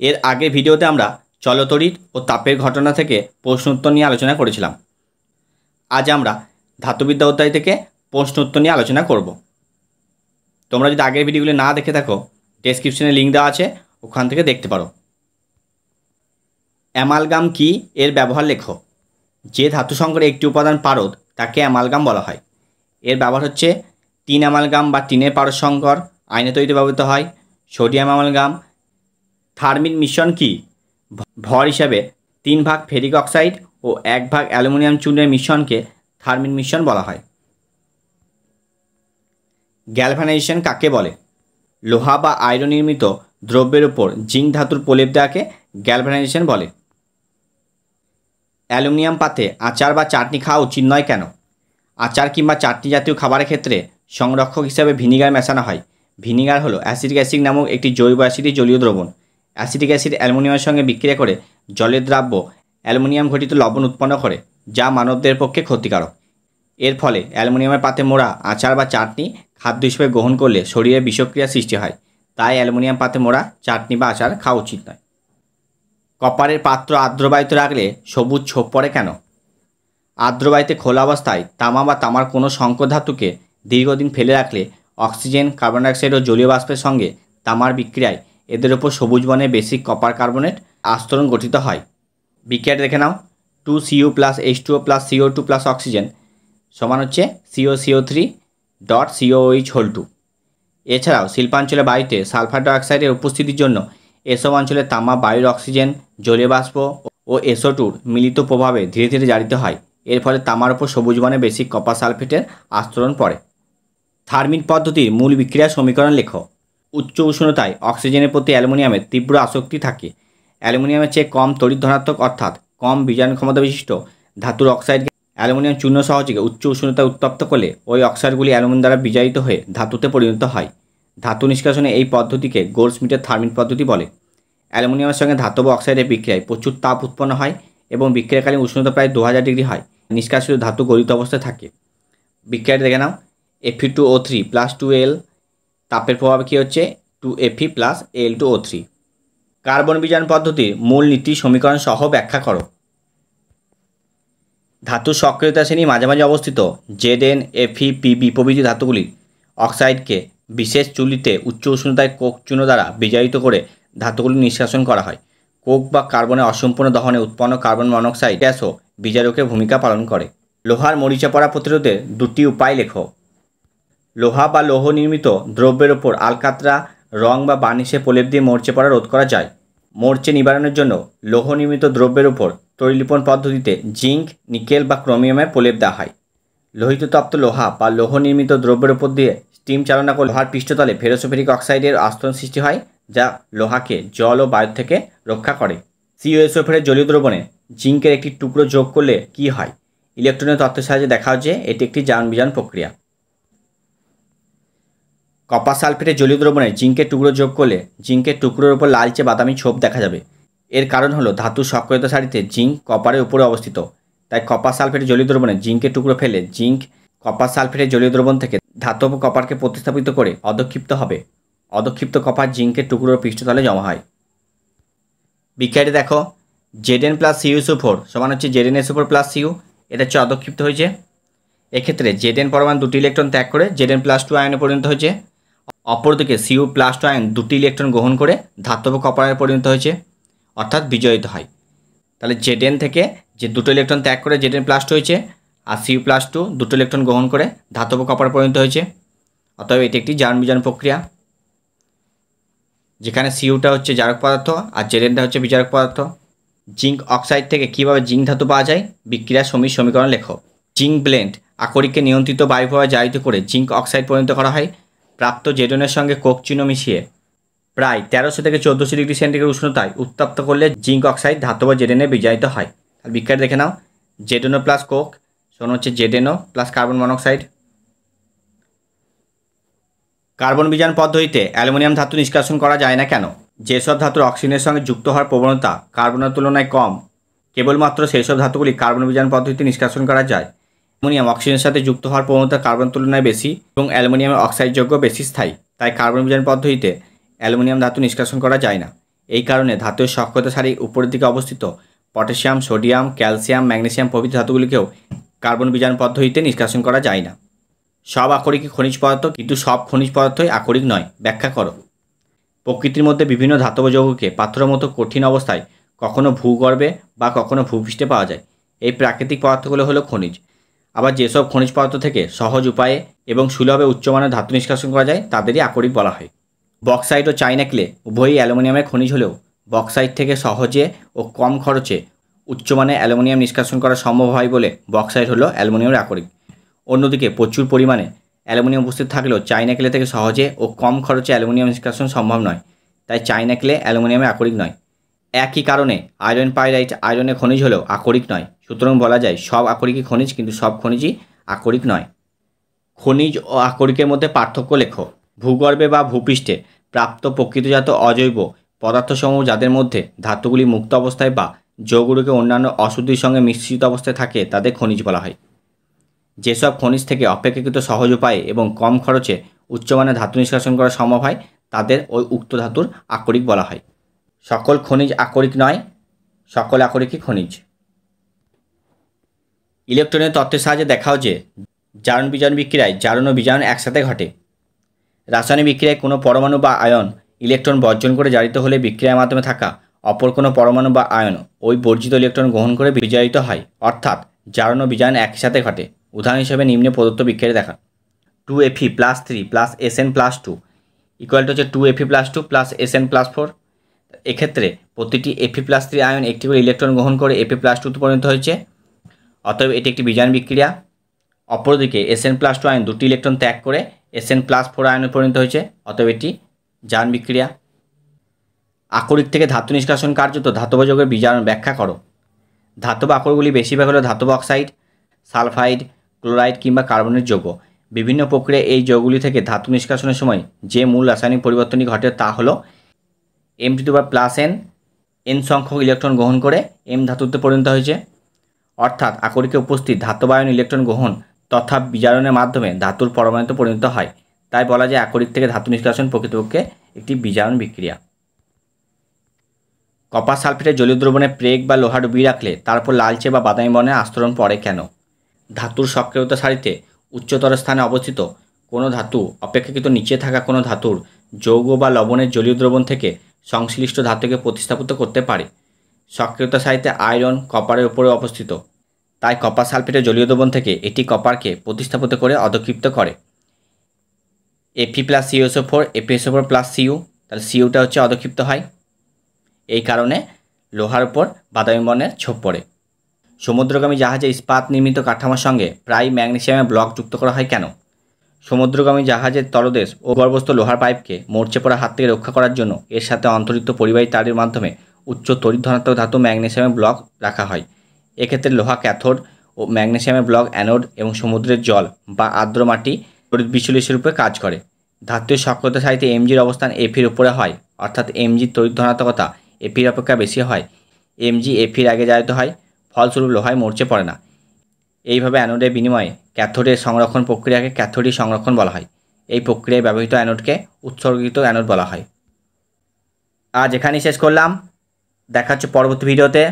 এর আগে ভিডিওতে আমরা চলতড়িৎ ও তাপের ঘটনা থেকে প্রশ্ন উত্তর নিয়ে আলোচনা করেছিলাম। আজ আমরা ধাতুবিদ্যা অধ্যায় থেকে প্রশ্ন উত্তর নিয়ে আলোচনা করব। তোমরা যদি আগের ভিডিওগুলি না দেখে থাকো, ডেসক্রিপশনে লিঙ্ক দেওয়া আছে, ওখান থেকে দেখতে পারো। অ্যামালগাম কি, এর ব্যবহার লেখো। যে ধাতু সংকরে একটি উপাদান পারদ তাকে অ্যামালগাম বলা হয়। এর ব্যবহার হচ্ছে টিন অ্যামালগাম বা টিনের পারদ সংকর আয়না তৈরিতে ব্যবহৃত হয়। Sodium amalgam. থার্মিন মিশ্রণ কি? ভর হিসাবে 3 ভাগ ফেরিক অক্সাইড ও 1 ভাগ অ্যালুমিনিয়াম চূর্ণের মিশ্রণকে থার্মিন মিশ্রণ বলা হয়। গ্যালভানাইজেশন কাকে বলে? লোহা বা আয়রন নির্মিত দ্রব্যের উপর জিঙ্ক ধাতুর প্রলেপ দেওয়াকে গ্যালভানাইজেশন বলে। অ্যালুমিনিয়াম পাতে আচার বা চাটনি খাওয়া উচিত নয় কেন? আচার কিংবা চাটনি জাতীয় খাবারের ক্ষেত্রে সংরক্ষক হিসাবে ভিনিগার মেশানো হয়। ভিনিগার হলো অ্যাসিটিক অ্যাসিড নামক একটি জৈব অ্যাসিডই জলীয় দ্রবণ। অ্যাসিটিক অ্যাসিড অ্যালুমিনিয়ামের সঙ্গে বিক্রিয়া করে জলের দ্রাব্য অ্যালুমিনিয়াম ঘটিত লবণ উৎপন্ন করে, যা মানবদের পক্ষে ক্ষতিকারক। এর ফলে অ্যালুমিনিয়ামের পাতে মোড়া আচার বা চাটনি খাদ্য হিসেবে গ্রহণ করলে শরীরে বিষক্রিয়া সৃষ্টি হয়। তাই অ্যালুমিনিয়াম পাতে মোড়া চাটনি বা আচার খাওয়া উচিত নয়। কপারের পাত্র আর্দ্রবায়ুতে রাখলে সবুজ ছোপ পড়ে কেন? আর্দ্রবায়ুতে খোলা অবস্থায় তামা বা তামার কোনো সংকর ধাতুকে দীর্ঘদিন ফেলে রাখলে অক্সিজেন, কার্বন ডাইঅক্সাইড ও জলীয় বাষ্পের সঙ্গে তামার বিক্রিয়ায় এদের ওপর সবুজ বর্ণের বেসিক কপার কার্বনেট আস্তরণ গঠিত হয়। বিক্রিয়াটা দেখে নাও। 2Cu + H2O + CO2 + অক্সিজেন সমান হচ্ছে COCO3.COOH2। এছাড়াও শিল্পাঞ্চলে বায়ুতে সালফার ডাইঅক্সাইডের উপস্থিতির জন্য এসব অঞ্চলে তামা বায়ুর অক্সিজেন, জলীয় বাষ্প ও SO2 মিলিত প্রভাবে ধীরে ধীরে জারিত হয়। এর ফলে তামার উপর সবুজ বর্ণের বেসিক কপার সালফেটের আস্তরণ পড়ে। থার্মিন পদ্ধতির মূল বিক্রিয়া সমীকরণ লেখো। উচ্চ উষ্ণতায় অক্সিজেনের প্রতি অ্যালুমিনিয়ামের তীব্র আসক্তি থাকে। অ্যালুমিনিয়ামের চেয়ে কম তড়িৎ ধনাত্মক অর্থাৎ কম বিজারণ ক্ষমতা বিশিষ্ট ধাতুর অক্সাইডকে অ্যালুমিনিয়াম চূর্ণ সহযোগে উচ্চ উষ্ণতায় উত্তপ্ত করলে ওই অক্সাইডগুলি অ্যালুমিনিয়াম দ্বারা বিজারিত হয়ে ধাতুতে পরিণত হয়। ধাতু নিষ্কাশনে এই পদ্ধতিকে গোল্ডস্মিথের থার্মিন পদ্ধতি বলে। অ্যালুমিনিয়ামের সঙ্গে ধাতব অক্সাইডের বিক্রিয়ায় প্রচুর তাপ উৎপন্ন হয় এবং বিক্রিয়াকালীন উষ্ণতা প্রায় 2000 ডিগ্রি হয়। নিষ্কাশিত ধাতু গলিত অবস্থায় থাকে। বিক্রিয়াটি দেখে নাও। Fe2O3 + 2Al তাপের প্রভাবে কী হচ্ছে? 2Fe + Al2O3। কার্বন বিজারণ পদ্ধতির মূল নীতি সমীকরণ সহ ব্যাখ্যা করো। ধাতুর সক্রিয়তা শ্রেণী মাঝামাঝি অবস্থিত Zn, Fe, Pb প্রভৃতি ধাতুগুলি অক্সাইডকে বিশেষ চুল্লিতে উচ্চ উষ্ণতায় কোক চূর্ণ দ্বারা বিজারিত করে ধাতুগুলি নিষ্কাশন করা হয়। কোক বা কার্বনের অসম্পূর্ণ দহনে উৎপন্ন কার্বন মনোক্সাইড গ্যাসও বিজারকের ভূমিকা পালন করে। লোহার মরিচা পড়া প্রতিরোধের 2টি উপায় লেখো। লোহা বা লৌহ নির্মিত দ্রব্যের ওপর আলকাতরা, রং বা বার্নিশের প্রলেপ দিয়ে মরচে পড়া রোধ করা যায়। মরচে নিবারণের জন্য লৌহ নির্মিত দ্রব্যের উপর তৈলিপন পদ্ধতিতে জিঙ্ক, নিকেল বা ক্রোমিয়ামের প্রলেপ দেওয়া হয়। লোহিত তপ্ত লোহা বা লৌহ নির্মিত দ্রব্যের উপর দিয়ে স্টিম চালনা করে লোহার পৃষ্ঠতলে ফেরোসোফেরিক অক্সাইডের আস্তরণ সৃষ্টি হয়, যা লোহাকে জল ও বায়ু থেকে রক্ষা করে। COSO4 জলীয় দ্রবণে জিঙ্কের একটি টুকরো যোগ করলে কি হয়? ইলেকট্রনের তত্ত্বের সাহায্যে দেখা হচ্ছে এটি একটি জারণ বিজারণ প্রক্রিয়া। কপার সালফেটের জলীয় দ্রবণে জিঙ্কের টুকরো যোগ করলে জিঙ্কের টুকরোর উপর লালচে বাদামি ছোপ দেখা যাবে। এর কারণ হলো ধাতুর সক্রিয়তা সারিতে জিঙ্ক কপারের উপরে অবস্থিত। তাই কপার সালফেটের জলীয় দ্রবণে জিঙ্কের টুকরো ফেলে জিঙ্ক কপার সালফেটের জলীয় দ্রবণ থেকে ধাতব কপারকে প্রতিস্থাপিত করে অধক্ষিপ্ত হবে। অধক্ষিপ্ত কপার জিঙ্কের টুকরোর পৃষ্ঠতলে জমা হয়। বিক্রিয়াটি দেখো। Zn + CuSO4 সমান হচ্ছে ZnSO4 + Cu। এটা হচ্ছে অধক্ষিপ্ত হয়েছে। এক্ষেত্রে Zn পরমাণু 2টি ইলেকট্রন ত্যাগ করে Zn+2 আয়নে পরিণত হয়েছে। অপরদিকে Cu+2 আয়ন 2টি ইলেকট্রন গ্রহণ করে ধাতব কপারে পরিণত হয়েছে, অর্থাৎ বিজড়িত হয়। তাহলে Zn থেকে যে 2টো ইলেকট্রন ত্যাগ করে Zn+2 হয়েছে, আর Cu+2 2টো ইলেকট্রন গ্রহণ করে ধাতব কপারে পরিণত হয়েছে। অতএব এটি একটি জারণ বিজারণ প্রক্রিয়া, যেখানে Cuটা হচ্ছে জারক পদার্থ আর Znটা হচ্ছে বিজারক পদার্থ। জিঙ্ক অক্সাইড থেকে কীভাবে জিঙ্ক ধাতু পাওয়া যায়? বিক্রিয়ার সমীকরণ লেখো। জিঙ্ক ব্লেন্ড আকরিককে নিয়ন্ত্রিত বায়ু প্রবাহে জারিত করে জিঙ্ক অক্সাইড পরিণত করা হয়। প্রাপ্ত জেডনের সঙ্গে কোক চিহ্ন মিশিয়ে প্রায় 1300 থেকে 1400 ডিগ্রি সেন্টিগ্রেড উষ্ণতায় উত্তপ্ত করলে জিঙ্ক অক্সাইড ধাতব জেডেনে বিজারিত হয়। আর বিক্রিয়া দেখে নাও। জেডেনো প্লাস কোক সমান হচ্ছে জেডেনো প্লাস কার্বন মনোক্সাইড। কার্বন বিজারণ পদ্ধতিতে অ্যালুমিনিয়াম ধাতু নিষ্কাশন করা যায় না কেন? যেসব ধাতুর অক্সিজেনের সঙ্গে যুক্ত হওয়ার প্রবণতা কার্বনের তুলনায় কম, কেবলমাত্র সেই সব ধাতুগুলি কার্বন বিজারণ পদ্ধতিতে নিষ্কাশন করা যায়। অ্যালুমিনিয়াম অক্সিজেনের সাথে যুক্ত হওয়ার প্রবণতা কার্বন তুলনায় বেশি এবং অ্যালুমিনিয়ামের অক্সাইডযোগ্য বেশি স্থায়ী। তাই কার্বন বিজারণ পদ্ধতিতে অ্যালুমিনিয়াম ধাতু নিষ্কাশন করা যায় না। এই কারণে ধাতুর সক্রিয়তা সারির উপরের দিকে অবস্থিত পটাশিয়াম, সোডিয়াম, ক্যালসিয়াম, ম্যাগনেসিয়াম প্রভৃতি ধাতুগুলিকেও কার্বন বিজারণ পদ্ধতিতে নিষ্কাশন করা যায় না। সব আকরিকই খনিজ পদার্থ, কিন্তু সব খনিজ পদার্থই আকরিক নয়। ব্যাখ্যা করো। প্রকৃতির মধ্যে বিভিন্ন ধাতব যৌগকে পাথরের মতো কঠিন অবস্থায় কখনো ভূগর্ভে বা কখনো ভূপৃষ্ঠে পাওয়া যায়। এই প্রাকৃতিক পদার্থগুলো হলো খনিজ। আবার যেসব খনিজ পদার্থ থেকে সহজ উপায়ে এবং সুলভে উচ্চমানের ধাতু নিষ্কাশন করা যায় তাদেরই আকরিক বলা হয়। বক্সাইট ও চায়না ক্লে উভয়ই অ্যালুমিনিয়ামের খনিজ হলেও বক্সাইট থেকে সহজে ও কম খরচে উচ্চমানের অ্যালুমিনিয়াম নিষ্কাশন করা সম্ভব হয় বলে বক্সাইট হলো অ্যালুমিনিয়ামের আকরিক। অন্যদিকে প্রচুর পরিমাণে অ্যালুমিনিয়াম উপস্থিত থাকলেও চায়না ক্লে থেকে সহজে ও কম খরচে অ্যালুমিনিয়াম নিষ্কাশন সম্ভব নয়, তাই চায়না ক্লে অ্যালুমিনিয়ামের আকরিক নয়। একই কারণে আয়রন পাইরাইট আয়রনের খনিজ হলেও আকরিক নয়। সুতরাং বলা যায় সব আকরিকই খনিজ, কিন্তু সব খনিজই আকরিক নয়। খনিজ ও আকরিকের মধ্যে পার্থক্য লেখো। ভূগর্ভে বা ভূপৃষ্ঠে প্রাপ্ত প্রকৃতিজাত অজৈব পদার্থসমূহ যাদের মধ্যে ধাতুগুলি মুক্ত অবস্থায় বা যৌগগুলিকে অন্যান্য অশুদ্ধির সঙ্গে মিশ্রিত অবস্থায় থাকে তাদের খনিজ বলা হয়। যেসব খনিজ থেকে অপেক্ষাকৃত সহজ উপায়ে এবং কম খরচে উচ্চমানের ধাতু নিষ্কাশন করা সম্ভব হয় তাদের ওই উক্ত ধাতুর আকরিক বলা হয়। সকল খনিজ আকরিক নয়, সকল আকরিকই খনিজ। ইলেকট্রনের তত্ত্বের সাহায্যে দেখাও যে জারণ বিজারণ বিক্রিয়ায় জারণ ও বিজারণ একসাথে ঘটে। রাসায়নিক বিক্রিয়ায় কোনো পরমাণু বা আয়ন ইলেকট্রন বর্জন করে জারিত হলে বিক্রিয়ার মাধ্যমে থাকা অপর কোনো পরমাণু বা আয়ন ওই বর্জিত ইলেকট্রন গ্রহণ করে বিজারিত হয়, অর্থাৎ জারণ ও বিজারণ একই সাথে ঘটে। উদাহরণ হিসেবে নিম্নে প্রদত্ত বিক্রিয়া দেখা। 2Fe+3 + Sn+2 ইকুয়াল টু হচ্ছে 2Fe+2 + Sn+4। এক্ষেত্রে প্রতিটি Fe+3 আয়ন একটি করে ইলেকট্রন গ্রহণ করে Fe+2 পরিণত হয়েছে, অতএব এটি একটি বিজারণ বিক্রিয়া। অপরদিকে Sn+2 আয়ন দুটি ইলেকট্রন ত্যাগ করে Sn+4 আয়নে পরিণত হয়েছে, অতএব এটি জারণ বিক্রিয়া। আকরিক থেকে ধাতু নিষ্কাশন কার্যত ধাতব যৌগের বিজারণ ব্যাখ্যা করো। ধাতব আকরগুলি বেশিরভাগ হলো ধাতব অক্সাইড, সালফাইড, ক্লোরাইড কিংবা কার্বনের যৌগ। বিভিন্ন প্রক্রিয়ায় এই যৌগগুলি থেকে ধাতু নিষ্কাশনের সময় যে মূল রাসায়নিক পরিবর্তনটি ঘটে তা হলো M⁻+N N সংখ্যক ইলেকট্রন গ্রহণ করে M ধাতুতে পরিণত হয়েছে, অর্থাৎ আকরিকে উপস্থিত ধাতব আয়ন ইলেকট্রন গ্রহণ তথা বিজারণের মাধ্যমে ধাতুর পরমাণুতে পরিণত হয়। তাই বলা যায় আকরিক থেকে ধাতু নিষ্কাশন প্রকৃতপক্ষে একটি বিজারণ বিক্রিয়া। কপার সালফেটের জলীয় দ্রবণে প্রেগ বা লোহা ডুবিয়ে রাখলে তারপর লালচে বা বাদামি বর্ণের আস্তরণ পড়ে কেন? ধাতুর সক্রিয়তা সারিতে উচ্চতর স্থানে অবস্থিত কোনো ধাতু অপেক্ষাকৃত নিচে থাকা কোনো ধাতুর যৌগ বা লবণের জলীয় দ্রবণ থেকে সংশ্লিষ্ট ধাতুকে প্রতিস্থাপিত করতে পারে। সক্রিয়তা সারিতে আয়রন কপারের উপরে অবস্থিত, তাই কপার সালফেটের জলীয় দ্রবণ থেকে এটি কপারকে প্রতিস্থাপিত করে অধক্ষিপ্ত করে। Fe+CuSO4 FeSO4+Cu, তাহলে Cuটা হচ্ছে অধক্ষিপ্ত হয়। এই কারণে লোহার উপর বাদামি বর্ণের ছোপ পড়ে। সমুদ্রগামী জাহাজে ইস্পাত নির্মিত কাঠামোর সঙ্গে প্রায় ম্যাগনেসিয়ামের ব্লক যুক্ত করা হয় কেন? সমুদ্রগামী জাহাজের তলদেশ ও গর্ভস্থ লোহার পাইপকে মরচে পড়া হাত থেকে রক্ষা করার জন্য এর সাথে অন্তর্ভুক্ত পরিবাহী তারের মাধ্যমে উচ্চ তড়িৎ ধনাত্মক ধাতু ম্যাগনেসিয়ামের ব্লক রাখা হয়। এক্ষেত্রে লোহা ক্যাথোড ও ম্যাগনেসিয়ামের ব্লক অ্যানোড এবং সমুদ্রের জল বা আর্দ্র মাটি তড়িৎ বিশ্লেষণের রূপে কাজ করে। ধাতুর সক্রিয়তা সারিতে Mgর অবস্থান Feর উপরে হয়, অর্থাৎ Mg তড়িৎ ধনাত্মকতা Feর অপেক্ষা বেশি হয়। Mg Feর আগে জারিত হয়, ফলস্বরূপ লোহায় মরচে পড়ে না। এইভাবে অ্যানোডের বিনিময়ে ক্যাথোডের সংরক্ষণ প্রক্রিয়াকে ক্যাথোডিক সংরক্ষণ বলা হয়। এই প্রক্রিয়ায় ব্যবহৃত অ্যানোডকে উৎসর্গিত অ্যানোড বলা হয়। আজ এখানেই শেষ করলাম, দেখা হচ্ছে পরবর্তী ভিডিওতে।